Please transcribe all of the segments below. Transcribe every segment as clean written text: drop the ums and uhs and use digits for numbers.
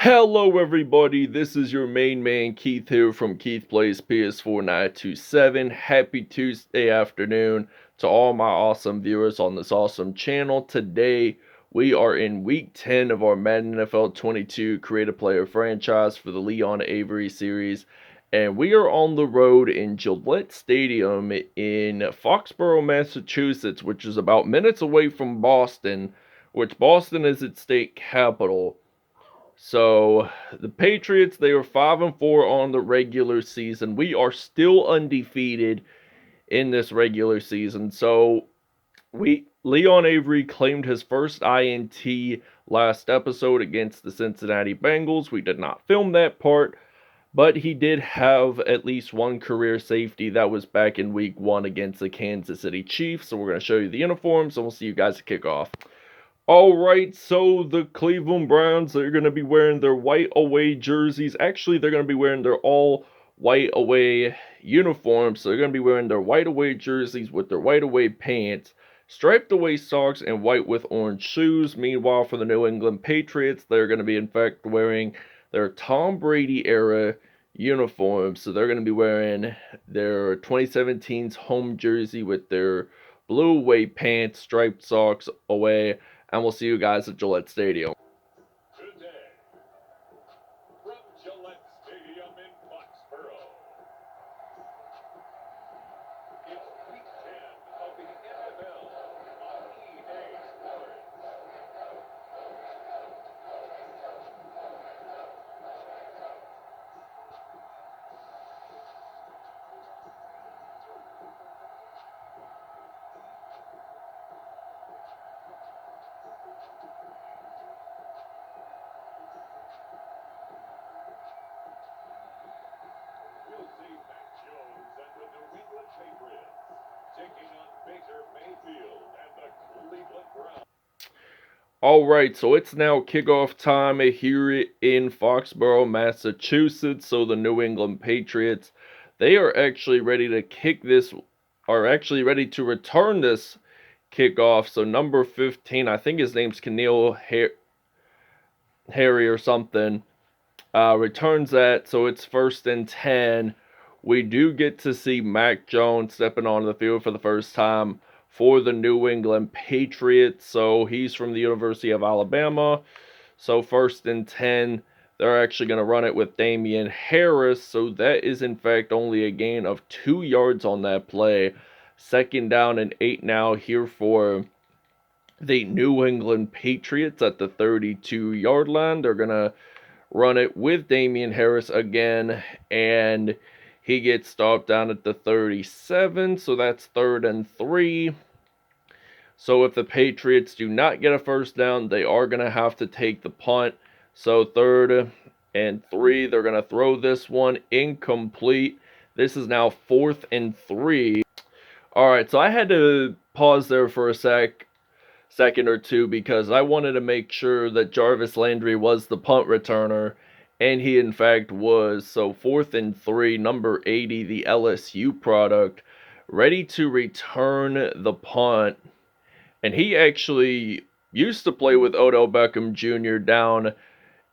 Hello everybody, this is your main man Keith here from Keith Plays PS4 927. Happy Tuesday afternoon to all my awesome viewers on this awesome channel. Today we are in week 10 of our Madden NFL 22 Creative Player franchise for the Leon Avery series. And we are on the road in Gillette Stadium in Foxborough, Massachusetts, which is about minutes away from Boston, which Boston is its state capital. So, the Patriots, they are 5-4 on the regular season. We are still undefeated in this regular season. So, Leon Avery claimed his first INT last episode against the Cincinnati Bengals. We did not film that part, but he did have at least one career safety. That was back in week 1 against the Kansas City Chiefs. So, we're going to show you the uniforms, and we'll see you guys at kickoff. Alright, so the Cleveland Browns, they're going to be wearing their white away jerseys. Actually, they're going to be wearing their all white away uniforms. So they're going to be wearing their white away jerseys with their white away pants, striped away socks, and white with orange shoes. Meanwhile, for the New England Patriots, they're going to be in fact wearing their Tom Brady era uniforms. So they're going to be wearing their 2017's home jersey with their blue away pants, striped socks away. And we'll see you guys at Gillette Stadium. Today, from Gillette Stadium in Foxborough, it's week 10 of the NFL on EA Sports. We'll see Mac Jones and the New England Patriots taking on Baker Mayfield and the Cleveland Browns. Alright, so it's now kickoff time here in Foxborough, Massachusetts. So the New England Patriots, they are actually ready to kick this, are actually ready to return this kickoff. So number 15, I think his name's Keneal Harry or something, returns that. So it's 1st and 10. We do get to see Mac Jones stepping onto the field for the first time for the New England Patriots. So he's from the University of Alabama. So 1st and 10, they're actually going to run it with Damien Harris. So that is in fact only a gain of 2 yards on that play. 2nd down and 8 now here for the New England Patriots at the 32-yard line. They're going to run it with Damien Harris again, and he gets stopped down at the 37, so that's 3rd and 3. So if the Patriots do not get a first down, they are going to have to take the punt. So 3rd and 3, they're going to throw this one incomplete. This is now 4th and 3. Alright, so I had to pause there for a second or two because I wanted to make sure that Jarvis Landry was the punt returner, and he in fact was. So 4th and 3, number 80, the LSU product, ready to return the punt. And he actually used to play with Odell Beckham Jr. down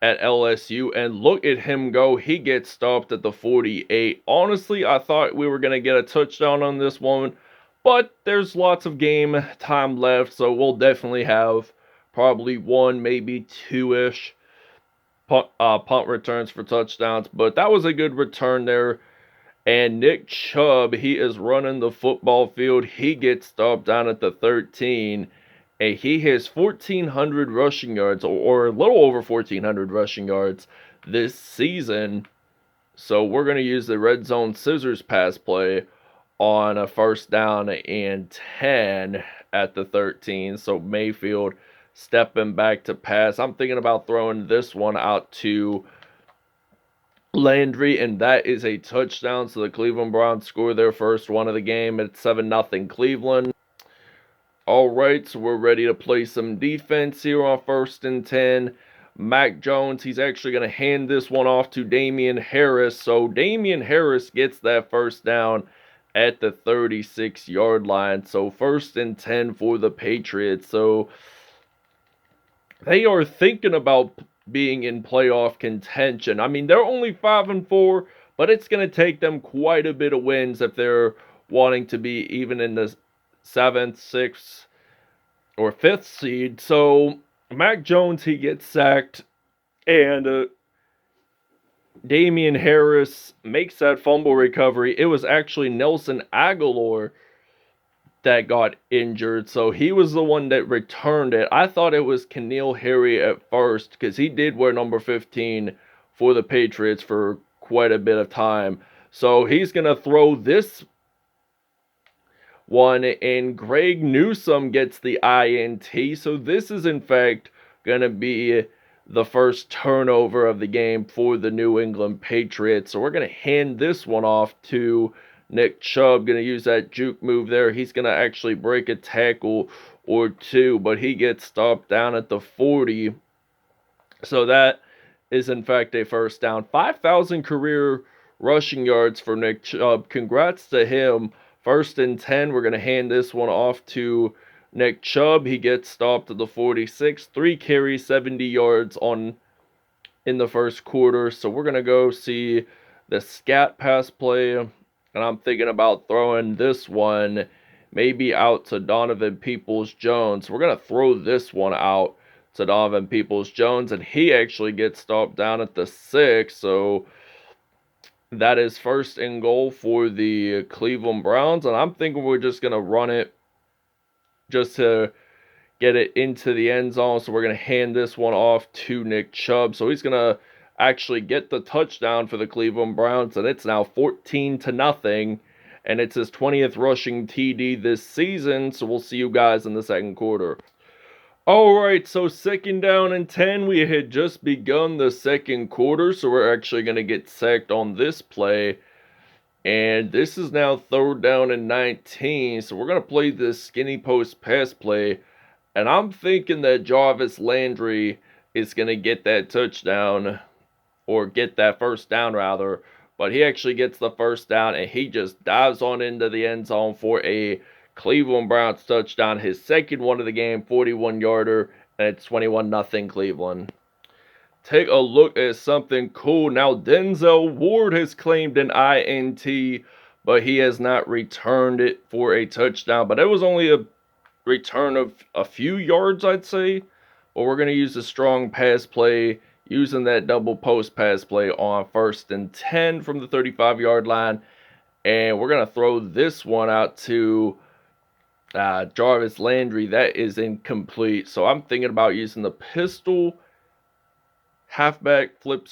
at LSU, and look at him go. He gets stopped at the 48. Honestly, I thought we were going to get a touchdown on this one, but there's lots of game time left, so we'll definitely have probably 1, maybe 2-ish punt returns for touchdowns. But that was a good return there. And Nick Chubb, he is running the football field. He gets stopped down at the 13. And he has 1,400 rushing yards, or a little over 1,400 rushing yards this season. So we're going to use the red zone scissors pass play on a 1st down and 10 at the 13. So Mayfield stepping back to pass. I'm thinking about throwing this one out to Landry, and that is a touchdown. So the Cleveland Browns score their first one of the game. It's 7-0 Cleveland. Alright, so we're ready to play some defense here on 1st and 10. Mac Jones, he's actually going to hand this one off to Damien Harris. So Damien Harris gets that 1st down at the 36-yard line. So 1st and 10 for the Patriots. So they are thinking about being in playoff contention. I mean, they're only 5-4, but it's going to take them quite a bit of wins if they're wanting to be even in the 7th, 6th, or 5th seed. So Mac Jones, he gets sacked, and Damian Harris makes that fumble recovery. It was actually Nelson Aguilar that got injured, so he was the one that returned it. I thought it was Keneal Harry at first because he did wear number 15 for the Patriots for quite a bit of time. So he's going to throw this one, and Greg Newsome gets the INT. So this is, in fact, going to be the first turnover of the game for the New England Patriots. So we're going to hand this one off to Nick Chubb. Going to use that juke move there. He's going to actually break a tackle or two, but he gets stopped down at the 40. So that is, in fact, a first down. 5,000 career rushing yards for Nick Chubb. Congrats to him. 1st and 10. We're going to hand this one off to Nick Chubb. He gets stopped at the 46. 3 carries, 70 yards in the first quarter. So we're going to go see the scat pass play. And I'm thinking about throwing this one maybe out to Donovan Peoples-Jones. We're going to throw this one out to Donovan Peoples-Jones, and he actually gets stopped down at the 6. So that is 1st and goal for the Cleveland Browns, and I'm thinking we're just going to run it just to get it into the end zone. So we're going to hand this one off to Nick Chubb. So he's going to actually get the touchdown for the Cleveland Browns, and it's now 14-0, and it's his 20th rushing TD this season. So we'll see you guys in the second quarter. Alright, so 2nd down and 10. We had just begun the second quarter, so we're actually going to get sacked on this play. And this is now 3rd down and 19, so we're going to play this skinny post pass play. And I'm thinking that Jarvis Landry is going to get that touchdown, or get that first down rather. But he actually gets the first down, and he just dives on into the end zone for a Cleveland Browns touchdown, his 2nd one of the game, 41-yarder, and it's 21-0 Cleveland. Take a look at something cool. Now, Denzel Ward has claimed an INT, but he has not returned it for a touchdown. But it was only a return of a few yards, I'd say. But we're going to use a strong pass play, using that double post pass play on 1st and 10 from the 35-yard line. And we're going to throw this one out to Jarvis Landry. That is incomplete. So I'm thinking about using the pistol halfback slip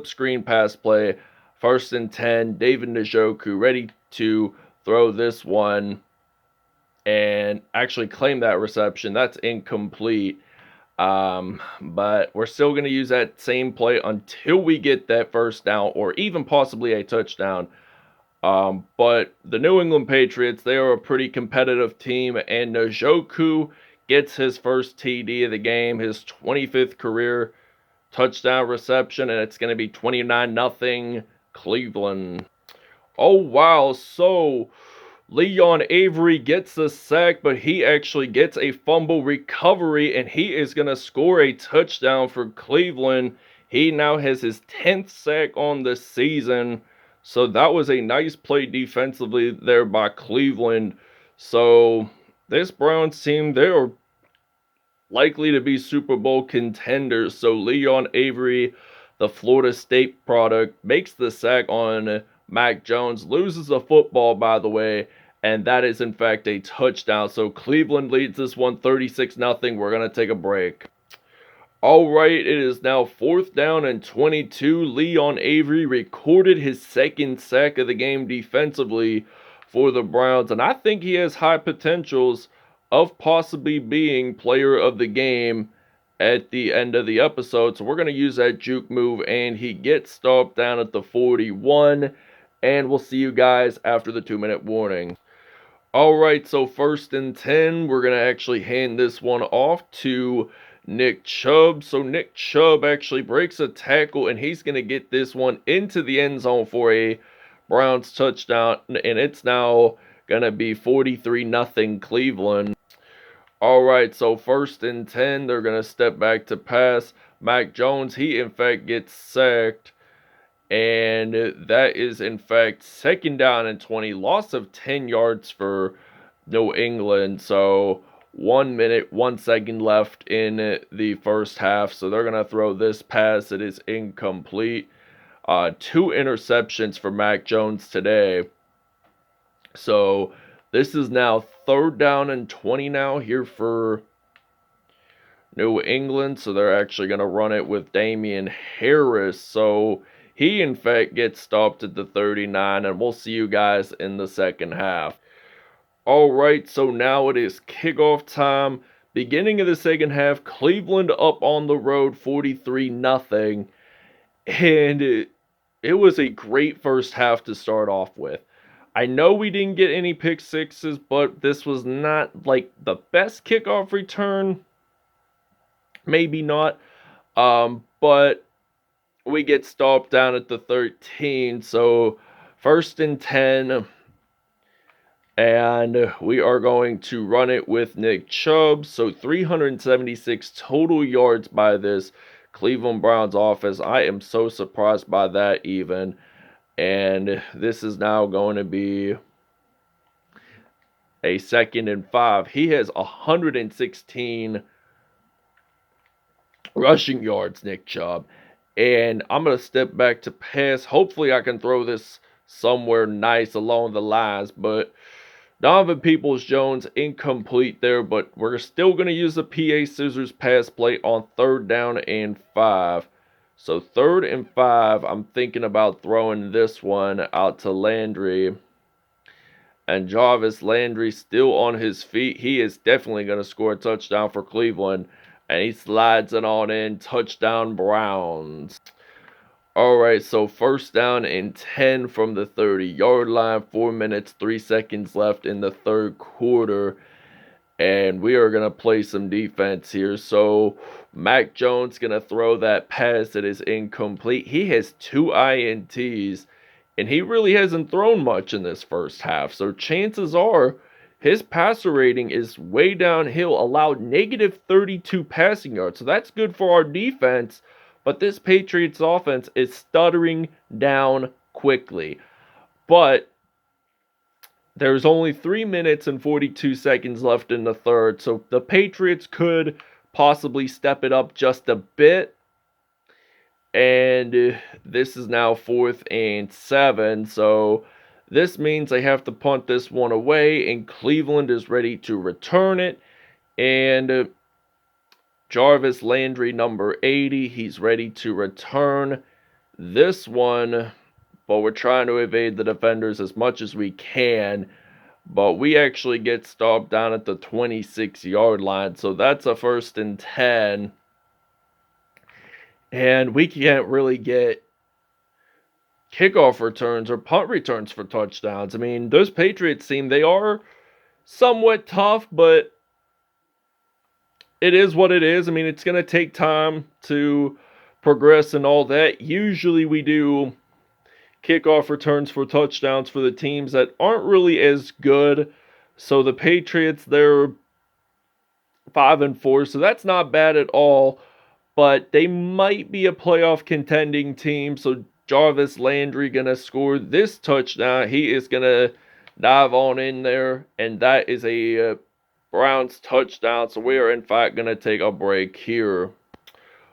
screen pass play. 1st and 10. David Njoku ready to throw this one and actually claim that reception. That's incomplete. But we're still going to use that same play until we get that first down, or even possibly a touchdown. But the New England Patriots, they are a pretty competitive team, and Njoku gets his first TD of the game, his 25th career touchdown reception, and it's going to be 29-0 Cleveland. Oh, wow. So Leon Avery gets the sack, but he actually gets a fumble recovery, and he is going to score a touchdown for Cleveland. He now has his 10th sack on the season. So that was a nice play defensively there by Cleveland. So this Browns team, they are likely to be Super Bowl contenders. So Leon Avery, the Florida State product, makes the sack on Mac Jones, loses the football, by the way, and that is in fact a touchdown. So Cleveland leads this one 36-0. We're going to take a break. Alright, it is now 4th down and 22. Leon Avery recorded his 2nd sack of the game defensively for the Browns, and I think he has high potentials of possibly being player of the game at the end of the episode. So we're going to use that juke move, and he gets stopped down at the 41, and we'll see you guys after the 2-minute warning. Alright, so 1st and 10, we're going to actually hand this one off to Nick Chubb. So Nick Chubb actually breaks a tackle, and he's going to get this one into the end zone for a Browns touchdown, and it's now going to be 43-0 Cleveland. Alright, so 1st and 10, they're going to step back to pass. Mac Jones, he in fact gets sacked. And that is in fact 2nd down and 20. Loss of 10 yards for New England. So 1 minute, 1 second left in the first half. So they're going to throw this pass. It is incomplete. 2 interceptions for Mac Jones today. So this is now 3rd down and 20 now here for New England. So they're actually going to run it with Damian Harris. So he, in fact, gets stopped at the 39, and we'll see you guys in the second half. All right, so now it is kickoff time. Beginning of the second half, Cleveland up on the road 43-0. And it was a great first half to start off with. I know we didn't get any pick sixes, but this was not like the best kickoff return. Maybe not. But we get stopped down at the 13. So 1st and 10. And we are going to run it with Nick Chubb. So 376 total yards by this Cleveland Browns offense. I am so surprised by that even. And this is now going to be a 2nd and 5. He has 116 rushing yards, Nick Chubb. And I'm going to step back to pass. Hopefully I can throw this somewhere nice along the lines. But Donovan Peoples-Jones incomplete there. But we're still going to use the PA Scissors pass play on 3rd down and 5. So 3rd and 5, I'm thinking about throwing this one out to Landry. And Jarvis Landry still on his feet. He is definitely going to score a touchdown for Cleveland. And he slides it on in. Touchdown Browns. Alright, so 1st down and 10 from the 30-yard line. 4 minutes, 3 seconds left in the 3rd quarter. And we are going to play some defense here. So Mac Jones going to throw that pass that is incomplete. He has 2 INTs. And he really hasn't thrown much in this first half. So chances are his passer rating is way downhill. Allowed negative 32 passing yards. So that's good for our defense. But this Patriots offense is stuttering down quickly. But there's only 3 minutes and 42 seconds left in the 3rd. So the Patriots could possibly step it up just a bit. And this is now 4th and 7. So this means they have to punt this one away. And Cleveland is ready to return it. And Jarvis Landry, number 80. He's ready to return this one. But we're trying to evade the defenders as much as we can. But we actually get stopped down at the 26-yard line. So that's a 1st and 10. And we can't really get kickoff returns or punt returns for touchdowns. I mean, those Patriots team, they are somewhat tough, but it is what it is. I mean, it's going to take time to progress and all that. Usually we do kickoff returns for touchdowns for the teams that aren't really as good. So the Patriots, they're 5-4, so that's not bad at all. But they might be a playoff contending team. So Jarvis Landry going to score this touchdown. He is going to dive on in there. And that is a Browns touchdown. So we are in fact going to take a break here.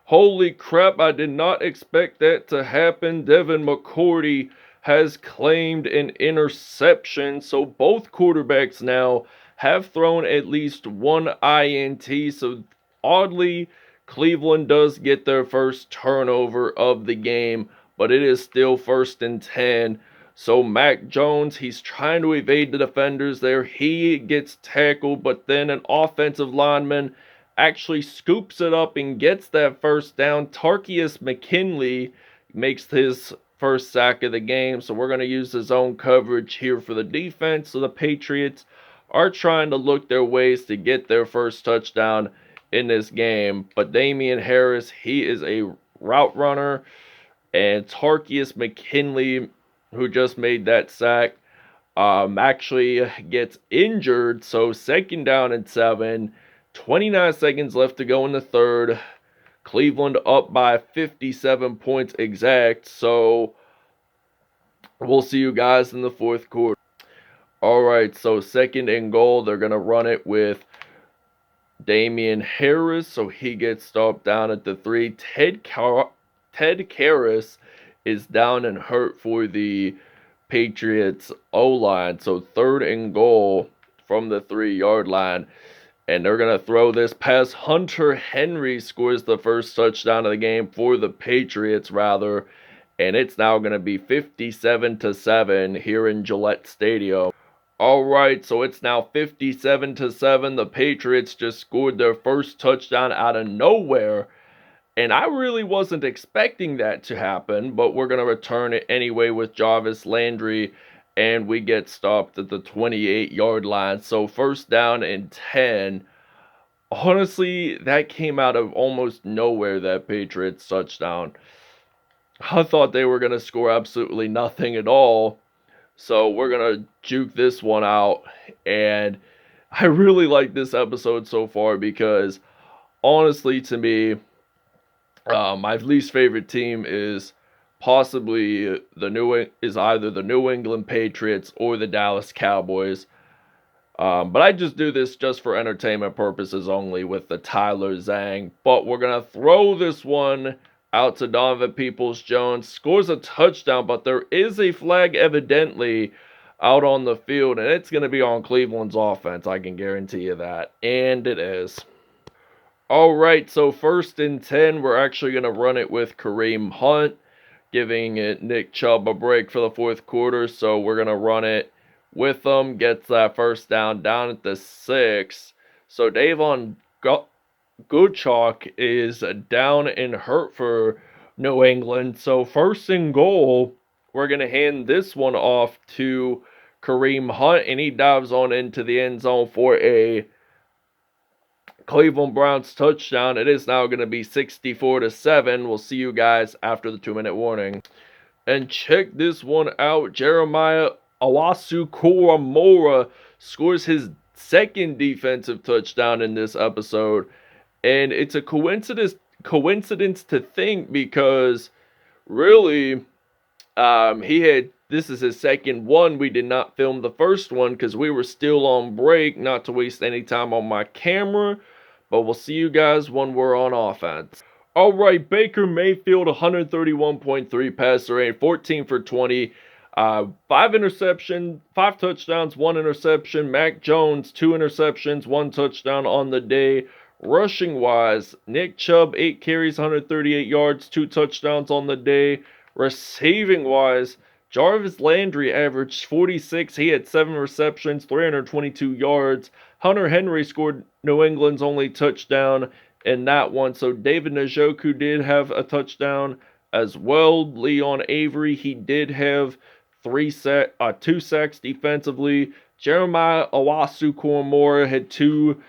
Holy crap, I did not expect that to happen. Devin McCourty has claimed an interception. So both quarterbacks now have thrown at least 1 INT. So oddly, Cleveland does get their first turnover of the game, but it is still 1st and 10. So Mac Jones, he's trying to evade the defenders there. He gets tackled, but then an offensive lineman actually scoops it up and gets that 1st down. Tarkius McKinley makes his first sack of the game. So we're going to use the zone coverage here for the defense. So the Patriots are trying to look their ways to get their first touchdown in this game. But Damian Harris, he is a route runner. And Tarkius McKinley, who just made that sack, actually gets injured. So 2nd down and 7. 29 seconds left to go in the 3rd. Cleveland up by 57 points exact. So we'll see you guys in the fourth quarter. All right, so second and goal. They're going to run it with Damian Harris, so he gets stopped down at the 3. Ted Karras is down and hurt for the Patriots O-line, so third and goal from the 3-yard line, and they're going to throw this pass. Hunter Henry scores the first touchdown of the game for the Patriots, and it's now going to be 57-7 here in Gillette Stadium. Alright, so it's now 57-7. The Patriots just scored their first touchdown out of nowhere. And I really wasn't expecting that to happen, but we're going to return it anyway with Jarvis Landry. And we get stopped at the 28-yard line. So first down and 10. Honestly, that came out of almost nowhere, that Patriots touchdown. I thought they were going to score absolutely nothing at all. So we're going to juke this one out, and I really like this episode so far because, honestly, to me, my least favorite team is possibly either the New England Patriots or the Dallas Cowboys. But I just do this just for entertainment purposes only with the Tyler Zhang. But we're going to throw this one out to Donovan Peoples-Jones, scores a touchdown, but there is a flag evidently out on the field, and it's going to be on Cleveland's offense, I can guarantee you that, and it is. Alright, so first and 10, we're actually going to run it with Kareem Hunt, giving Nick Chubb a break for the fourth quarter, so we're going to run it with them, gets that first down at the 6, so Davon Goodchalk is down and hurt for New England. So first and goal, we're going to hand this one off to Kareem Hunt, and he dives on into the end zone for a Cleveland Browns touchdown. It is now going to be 64-7. We'll see you guys after the 2-minute warning. And check this one out. Jeremiah Owusu-Koramoah scores his second defensive touchdown in this episode. And it's a coincidence to think because really this is his second one. We did not film the first one because we were still on break, not to waste any time on my camera. But we'll see you guys when we're on offense. Alright, Baker Mayfield, 131.3 passer rating, 14 for 20. 5 touchdowns, 1 interception. Mac Jones, 2 interceptions, 1 touchdown on the day. Rushing wise, Nick Chubb, 8 carries, 138 yards, 2 touchdowns on the day. Receiving wise, Jarvis Landry averaged 46. He had 7 receptions, 322 yards. Hunter Henry scored New England's only touchdown in that one. So David Njoku did have a touchdown as well. Leon Avery, he did have 2 sacks defensively. Jeremiah Owusu-Koramoah had 2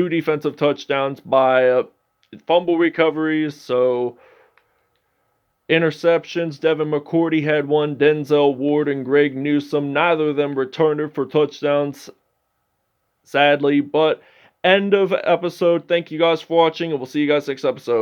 defensive touchdowns by fumble recoveries. So interceptions, Devin McCourty had 1, Denzel Ward and Greg Newsome, neither of them returned it for touchdowns, sadly. But end of episode. Thank you guys for watching, and we'll see you guys next episode.